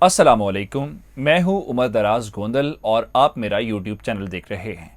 अस्सलामुअलैकुम। मैं हूं उमर दराज गोंदल और आप मेरा यूट्यूब चैनल देख रहे हैं।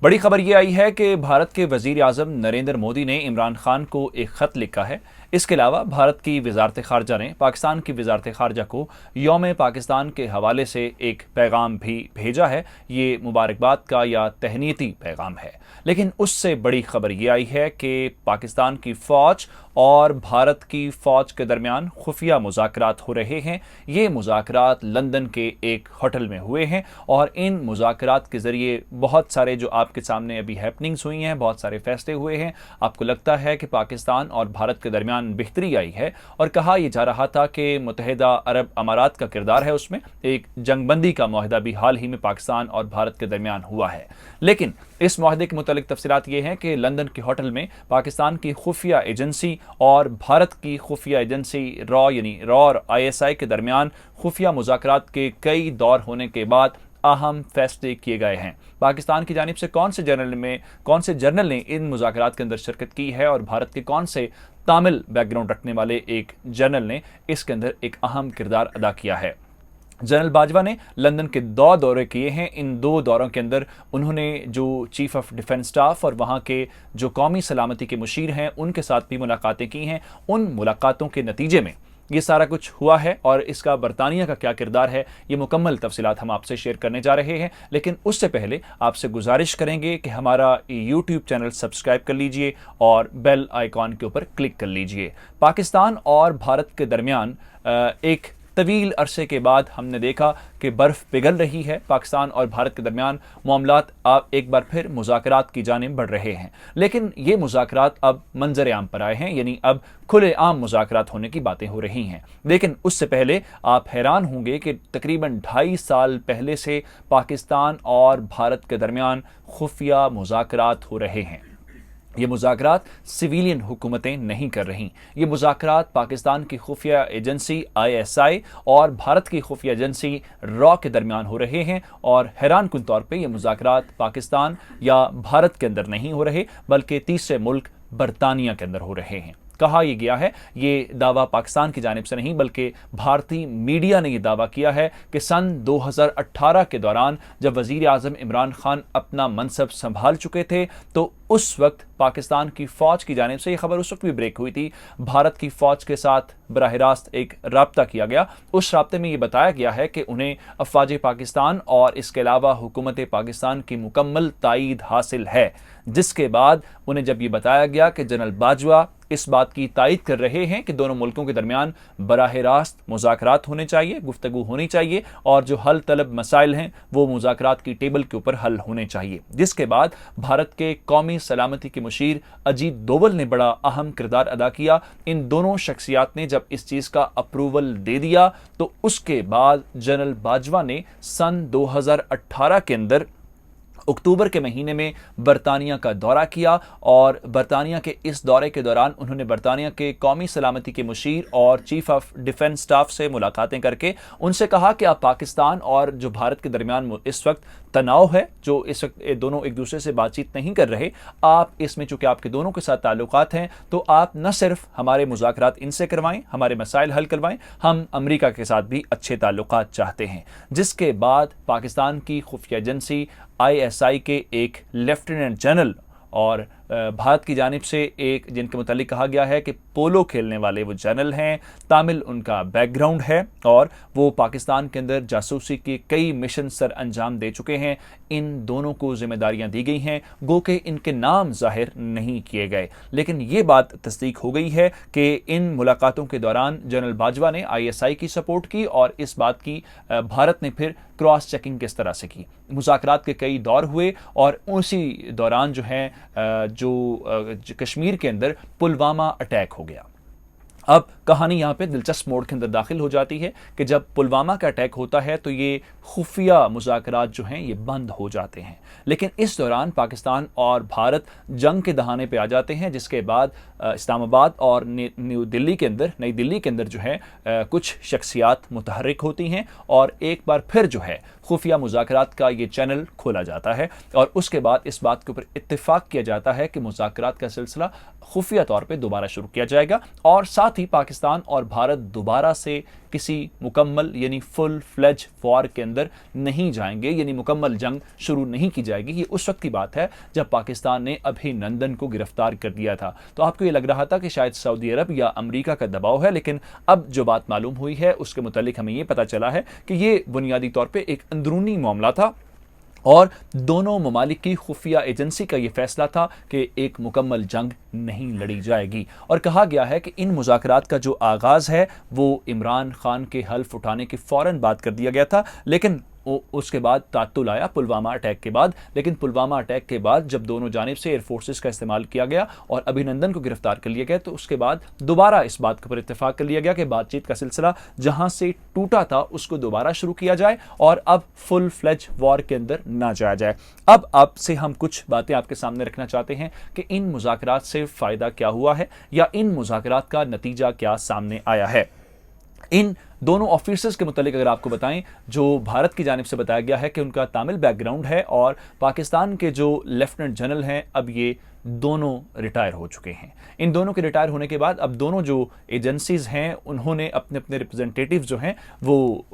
बड़ी खबर यह आई है कि भारत के वजीर आजम नरेंद्र मोदी ने इमरान खान को एक खत लिखा है। इसके अलावा भारत की वजारत खारजा ने पाकिस्तान की वजारत खारजा को यौम पाकिस्तान के हवाले से एक पैगाम भी भेजा है। ये मुबारकबाद का या तहनीती पैगाम है। लेकिन उससे बड़ी खबर यह आई है कि पाकिस्तान की फ़ौज और भारत की फ़ौज के दरमियान खुफिया मुज़ाकरात हो रहे हैं। ये मुज़ाकरात लंदन के एक होटल में हुए हैं और इन मुज़ाकरात के ज़रिए बहुत सारे जो आपके सामने अभी हैपनिंग्स हुई हैं, बहुत सारे फैसले हुए हैं। आपको लगता है कि पाकिस्तान और भारत के दरमियान बेहतरी आई है और कहा यह जा रहा था कि मुत्तहिदा अरब अमारात का किरदार है उसमें। एक जंगबंदी का मुआहदा भी हाल ही में पाकिस्तान और भारत के दरमियान हुआ है। लेकिन इस मुआहदे के मुतालिक तफसीलात ये हैं कि लंदन के होटल में पाकिस्तान की खुफिया एजेंसी और भारत की खुफिया एजेंसी रॉ और ISI के दरमियान खुफिया मुज़ाकरात के कई दौर होने के बाद अहम फैसले किए गए हैं। पाकिस्तान की जानिब से कौन से जर्नल ने इन मुज़ाकरात के अंदर शिरकत की है और भारत के कौन से तामिल बैकग्राउंड रखने वाले एक जर्नल ने इसके अंदर एक अहम किरदार अदा किया है। जनरल बाजवा ने लंदन के 2 दौरे किए हैं। इन 2 दौरों के अंदर उन्होंने जो चीफ ऑफ डिफेंस स्टाफ और वहाँ के जो कौमी सलामती के मुशीर हैं उनके साथ भी मुलाकातें की हैं। उन मुलाकातों के नतीजे में ये सारा कुछ हुआ है और इसका बरतानिया का क्या किरदार है, ये मुकम्मल तफसीलात हम आपसे शेयर करने जा रहे हैं। लेकिन उससे पहले आपसे गुजारिश करेंगे कि हमारा यूट्यूब चैनल सब्सक्राइब कर लीजिए और बेल आइकॉन के ऊपर क्लिक कर लीजिए। पाकिस्तान और भारत के दरमियान एक तवील अरसे के बाद हमने देखा कि बर्फ़ पिघल रही है। पाकिस्तान और भारत के दरमियान मामलात एक बार फिर मुज़ाकरात की जानिब बढ़ रहे हैं। लेकिन ये मुज़ाकरात अब मंजर आम पर आए हैं, यानी अब खुले आम मुज़ाकरात होने की बातें हो रही हैं। लेकिन उससे पहले आप हैरान होंगे कि तकरीबन 2.5 साल पहले से पाकिस्तान और भारत के दरमियान खुफिया मुज़ाकरात हो रहे हैं। ये मुज़ाकरात सिविलियन हुकूमतें नहीं कर रहीं। ये मुज़ाकरात पाकिस्तान की खुफिया एजेंसी ISI और भारत की खुफिया एजेंसी रॉ के दरमियान हो रहे हैं। और हैरान कुन तौर पे ये मुज़ाकरात पाकिस्तान या भारत के अंदर नहीं हो रहे बल्कि तीसरे मुल्क बरतानिया के अंदर हो रहे हैं। कहा यह गया है, ये दावा पाकिस्तान की जानिब से नहीं बल्कि भारतीय मीडिया ने यह दावा किया है कि सन 2018 के दौरान जब वज़ीर आज़म इमरान खान अपना मनसब संभाल चुके थे तो उस वक्त पाकिस्तान की फ़ौज की जानिब से, यह खबर उस वक्त भी ब्रेक हुई थी, भारत की फ़ौज के साथ बराह रास्त एक राब्ता किया गया। उस राब्ते में यह बताया गया है कि उन्हें अफ़वाज पाकिस्तान और इसके अलावा हुकूमत पाकिस्तान की मुकम्मल तायीद हासिल है। जिसके बाद उन्हें जब यह बताया गया कि जनरल बाजवा इस बात की तायीद कर रहे हैं कि दोनों मुल्कों के दरमियान बराह रास्त मुज़ाकरात होने चाहिए, गुफ्तगू होनी चाहिए और जो हल तलब मसाइल हैं वो मुज़ाकरात की टेबल के ऊपर हल होने चाहिए। जिसके बाद भारत के कौमी सलामती के मुशीर अजीत डोवल ने बड़ा अहम किरदार अदा किया। इन दोनों शख्सियात ने जब इस चीज़ का अप्रूवल दे दिया तो उसके बाद जनरल बाजवा ने सन 2018 के अंदर अक्टूबर के महीने में बरतानिया का दौरा किया और बरतानिया के इस दौरे के दौरान उन्होंने बरतानिया के कौमी सलामती के मुशीर और चीफ ऑफ डिफेंस स्टाफ से मुलाकातें करके उनसे कहा कि आप पाकिस्तान और जो भारत के दरमियान इस वक्त तनाव है, जो इस वक्त दोनों एक दूसरे से बातचीत नहीं कर रहे, आप इसमें चूंकि आपके दोनों के साथ ताल्लुकात हैं तो आप न सिर्फ हमारे मुज़ाकरात इनसे करवाएं, हमारे मसाइल हल करवाएं, हम अमेरिका के साथ भी अच्छे ताल्लुकात चाहते हैं। जिसके बाद पाकिस्तान की खुफिया एजेंसी ISI के एक लेफ्टिनेंट जनरल और भारत की जानिब से एक जिनके मुतालिक कहा गया है कि पोलो खेलने वाले वो जनरल हैं, तामिल उनका बैकग्राउंड है और वो पाकिस्तान के अंदर जासूसी के कई मिशन सर अंजाम दे चुके हैं। इन दोनों को जिम्मेदारियां दी गई हैं, गो के इनके नाम जाहिर नहीं किए गए। लेकिन ये बात तस्दीक हो गई है कि इन मुलाकातों के दौरान जनरल बाजवा ने ISI की सपोर्ट की और इस बात की भारत ने फिर क्रॉस चेकिंग किस तरह से की। मुज़ाकरात के कई दौर हुए और उसी दौरान जो है कश्मीर के अंदर पुलवामा अटैक हो गया। अब कहानी यहाँ पे दिलचस्प मोड़ के अंदर दाखिल हो जाती है कि जब पुलवामा का अटैक होता है तो ये खुफिया मुज़ाकरात जो हैं ये बंद हो जाते हैं। लेकिन इस दौरान पाकिस्तान और भारत जंग के दहाने पे आ जाते हैं। जिसके बाद इस्लामाबाद और नई दिल्ली के अंदर जो है कुछ शख्सियात मुतहर्रिक होती हैं और एक बार फिर जो है खुफिया मुज़ाकरात का ये चैनल खोला जाता है और उसके बाद इस बात के ऊपर इत्तेफाक किया जाता है कि मुज़ाकरात का सिलसिला खुफिया तौर पर दोबारा शुरू किया जाएगा और साथ साथ ही पाकिस्तान और भारत दोबारा से किसी मुकम्मल यानी फुल फ्लेज वॉर के अंदर नहीं जाएंगे, यानी मुकम्मल जंग शुरू नहीं की जाएगी। ये उस वक्त की बात है जब पाकिस्तान ने अभिनंदन को गिरफ्तार कर दिया था। तो आपको ये लग रहा था कि शायद सऊदी अरब या अमेरिका का दबाव है, लेकिन अब जो बात मालूम हुई है उसके मुतालिक हमें ये पता चला है कि ये बुनियादी तौर पर एक अंदरूनी मामला था और दोनों ममालिक की खुफिया एजेंसी का यह फैसला था कि एक मुकम्मल जंग नहीं लड़ी जाएगी। और कहा गया है कि इन मुज़ाकरात का जो आगाज़ है वो इमरान खान के हल्फ उठाने के फ़ौरन बाद कर दिया गया था, लेकिन उसके बाद तात्तुल आया पुलवामा अटैक के बाद। लेकिन पुलवामा अटैक के बाद जब दोनों जानिब से एयरफोर्सेस का इस्तेमाल किया गया और अभिनंदन को गिरफ्तार कर लिया गया, तो उसके बाद दोबारा इस बात के ऊपर इत्तेफाक कर लिया गया कि बातचीत का सिलसिला जहां से टूटा था उसको दोबारा शुरू किया जाए और अब फुल फ्लेज वॉर के अंदर ना जाया जाए। अब आपसे हम कुछ बातें आपके सामने रखना चाहते हैं कि इन मुज़ाकरात से फ़ायदा क्या हुआ है या इन मुज़ाकरात का नतीजा क्या सामने आया है। इन दोनों ऑफिसर्स के मुतालिक अगर आपको बताएं, जो भारत की जानिब से बताया गया है कि उनका तामिल बैकग्राउंड है और पाकिस्तान के जो लेफ्टिनेंट जनरल हैं अब ये दोनों रिटायर हो चुके हैं। इन दोनों के रिटायर होने के बाद अब दोनों जो एजेंसीज हैं उन्होंने अपने अपने रिप्रेजेंटेटिव जो हैं वो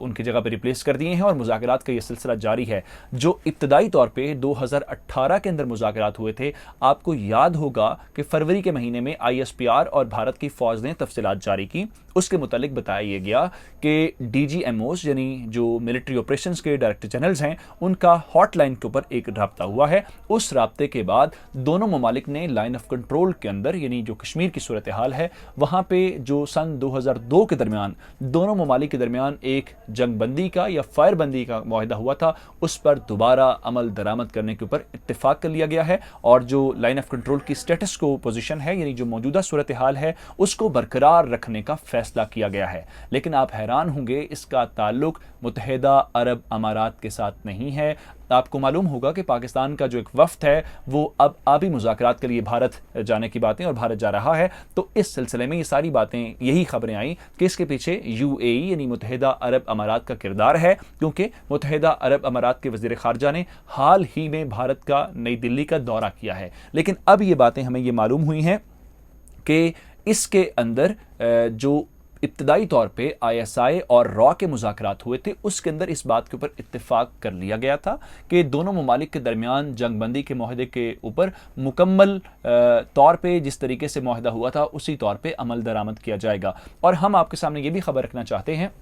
उनकी जगह पर रिप्लेस कर दिए हैं और मुज़ाकरात का ये सिलसिला जारी है। जो इब्तदाई तौर पे 2018 के अंदर मुज़ाकरात हुए थे, आपको याद होगा कि फरवरी के महीने में ISPR और भारत की फ़ौज ने तफसीलात जारी की। उसके मुतालिक बताया गया कि DGMOs यानी जो मिलिट्री ऑपरेशंस के डायरेक्टर जनरल्स हैं उनका हॉटलाइन के ऊपर एक रब्ता हुआ है। उस रब्ते के बाद दोनों ममालिक ने लाइन ऑफ कंट्रोल के अंदर यानी जो कश्मीर की सूरत हाल है वहां पे जो सन 2002 के दरमियान दोनों ममालिक के दरमियान एक जंगबंदी का या फायरबंदी का मुआहदा हुआ था, उस पर दोबारा अमल दरामद करने के ऊपर इत्तेफाक कर लिया गया है और जो लाइन ऑफ कंट्रोल की स्टेटस को पोजीशन है यानी जो मौजूदा सूरत हाल है उसको बरकरार रखने का फैसला किया गया है। लेकिन आप हैरान होंगे, इसका ताल्लुक मुत्तहिदा अरब अमारात के साथ नहीं है। आपको मालूम होगा कि पाकिस्तान का जो एक वफ्द है वो अब आबी मुज़ाकरात के लिए भारत जाने की बातें और भारत जा रहा है। तो इस सिलसिले में ये सारी बातें, यही खबरें आई कि इसके पीछे UAE यानी मुत्तहिदा अरब अमारात का किरदार है, क्योंकि मुत्तहिदा अरब अमारात के वज़ीर ख़ारजा ने हाल ही में भारत का नई दिल्ली का दौरा किया है। लेकिन अब ये बातें हमें ये मालूम हुई हैं कि इसके अंदर जो इब्तदाई तौर पे ISI और रॉ के मुज़ाकरात हुए थे उसके अंदर इस बात के ऊपर इत्तेफाक कर लिया गया था कि दोनों ममालिक के दरमियान जंगबंदी के मुआहदे के ऊपर मुकम्मल तौर पे जिस तरीके से मुआहदा हुआ था उसी तौर पे अमल दरामद किया जाएगा। और हम आपके सामने ये भी खबर रखना चाहते हैं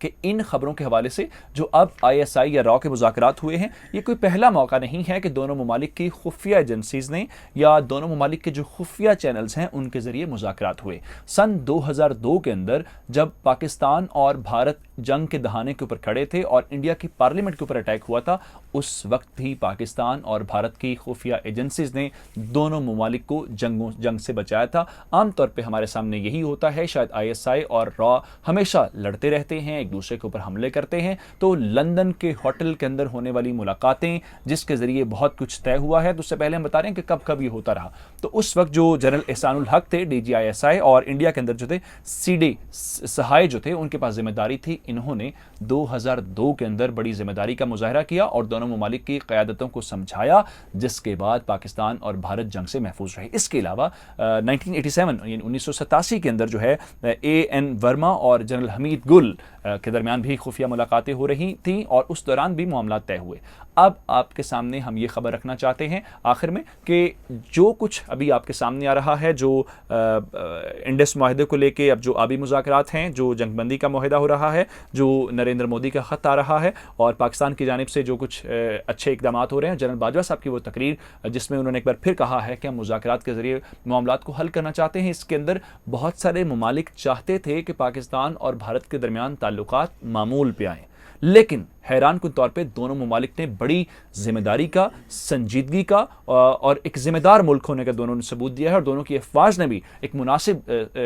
कि इन खबरों के हवाले से जो अब ISI या रॉ के मुज़ाकरात हुए हैं ये कोई पहला मौका नहीं है कि दोनों ममालिक की खुफिया एजेंसीज ने या दोनों ममालिक के जो खुफिया चैनल्स हैं उनके ज़रिए मुज़ाकरात हुए। सन 2002 के अंदर जब पाकिस्तान और भारत जंग के दहाने के ऊपर खड़े थे और इंडिया की पार्लियामेंट के ऊपर अटैक हुआ था, उस वक्त भी पाकिस्तान और भारत की खुफिया एजेंसीज ने दोनों ममालिक को जंग से बचाया था। आमतौर पर हमारे सामने यही होता है, शायद ISI और रॉ हमेशा लड़ते रहते हैं, एक दूसरे के ऊपर हमले करते हैं। तो लंदन के होटल के अंदर होने वाली मुलाकातें जिसके जरिए बहुत कुछ तय हुआ है, तो उससे पहले हम बता रहे हैं कि कब कब ये होता रहा। तो उस वक्त जो जनरल एहसानुल हक थे DG ISI और इंडिया के अंदर जो थे CD सहाय जो थे उनके पास जिम्मेदारी थी। इन्होंने 2002 के अंदर बड़ी जिम्मेदारी का मुजाहरा किया और दोनों ममालिक की क़यादतों को समझाया, जिसके बाद पाकिस्तान और भारत जंग से महफूज रहे। इसके अलावा 1987 के अंदर जो है AN वर्मा और जनरल हमीद गुल के दरमियान भी खुफिया मुलाकातें हो रही थी और उस दौरान भी मामला तय हुए। अब आपके सामने हम ये खबर रखना चाहते हैं आखिर में कि जो कुछ अभी आपके सामने आ रहा है, जो इंडस माहदे को लेके अब जो आबी मुज़ाकरात हैं, जो जंगबंदी का माहदा हो रहा है, जो नरेंद्र मोदी का ख़त आ रहा है और पाकिस्तान की जानिब से जो कुछ अच्छे इकदाम हो रहे हैं, जनरल बाजवा साहब की वो तकरीर जिसमें उन्होंने एक बार फिर कहा है कि हम मुज़ाकरात के ज़रिए मामलात को हल करना चाहते हैं। इसके अंदर बहुत सारे ममालिक चाहते थे कि पाकिस्तान और भारत के दरमियान ताल्लुकात मामूल पे आएँ, लेकिन हैरान कुन तौर पे दोनों ममालिक ने बड़ी जिम्मेदारी का, संजीदगी का और एक जिम्मेदार मुल्क होने का दोनों ने सबूत दिया है और दोनों की अफवाज ने भी एक मुनासिब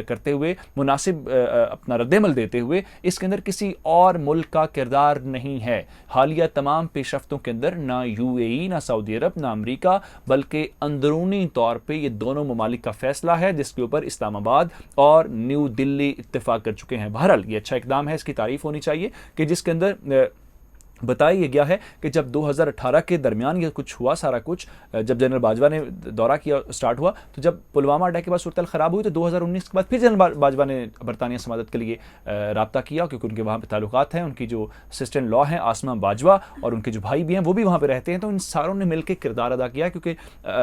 करते हुए, मुनासिब अपना रद्देमल देते हुए इसके अंदर किसी और मुल्क का किरदार नहीं है। हालिया तमाम पेशरफ्तों के अंदर ना UAE, ना सऊदी अरब, ना अमरीका, बल्कि अंदरूनी तौर पर यह दोनों ममालिक का फैसला है जिसके ऊपर इस्लामाबाद और न्यू दिल्ली इत्तेफाक कर चुके हैं। बहरहाल ये अच्छा इकदाम है, इसकी तारीफ होनी चाहिए कि जिसके अंदर बताया गया है कि जब 2018 के दरमियान ये कुछ हुआ, सारा कुछ जब जनरल बाजवा ने दौरा किया, स्टार्ट हुआ, तो जब पुलवामा अटैक के बाद सूरत खराब हुई तो 2019 के बाद फिर जनरल बाजवा ने बरतानिया से मदद के लिए रब्ता किया, क्योंकि उनके वहाँ पे ताल्लुकात हैं। उनकी जो सिस्टर इन लॉ हैं आसमा बाजवा और उनके जो भाई भी हैं वो भी वहाँ पे रहते हैं। तो इन सारों ने मिलकर किरदार अदा किया, क्योंकि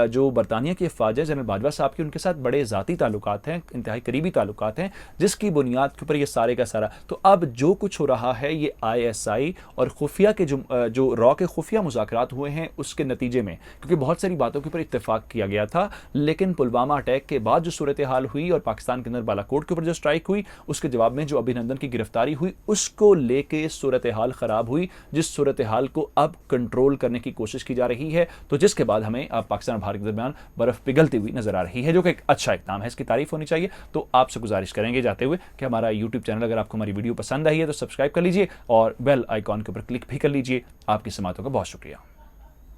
जो बरतानिया के अफवाज है जनरल बाजवा साहब के, उनके साथ बड़े ज़ाती ताल्लुकात हैं, इंतहाई करीबी ताल्लुकात हैं, जिसकी बुनियाद के ऊपर ये सारे का सारा। तो अब जो कुछ हो रहा है ये ISI और खुफिया के जो रॉ के खुफिया मुज़ाकरात हुए हैं उसके नतीजे में, क्योंकि बहुत सारी बातों के ऊपर इत्तेफाक किया गया था, लेकिन पुलवामा अटैक के बाद जो सूरत हाल हुई और पाकिस्तान के अंदर बालाकोट के ऊपर जो स्ट्राइक हुई उसके जवाब में जो अभिनंदन की गिरफ्तारी हुई, उसको लेके सूरत हाल खराब हुई, जिस सूरत हाल को अब कंट्रोल करने की कोशिश की जा रही है। तो जिसके बाद हमें अब पाकिस्तान और भारत के दरमियान बर्फ पिघलती हुई नजर आ रही है, जो कि एक अच्छा इक़दाम है, इसकी तारीफ होनी चाहिए। तो आपसे गुजारिश करेंगे जाते हुए कि हमारा यूट्यूब चैनल, अगर आपको हमारी वीडियो पसंद आई है तो सब्सक्राइब कर लीजिए और बेल आइकॉन के ऊपर क्लिक भी कर लीजिए। आपकी समातों का बहुत शुक्रिया।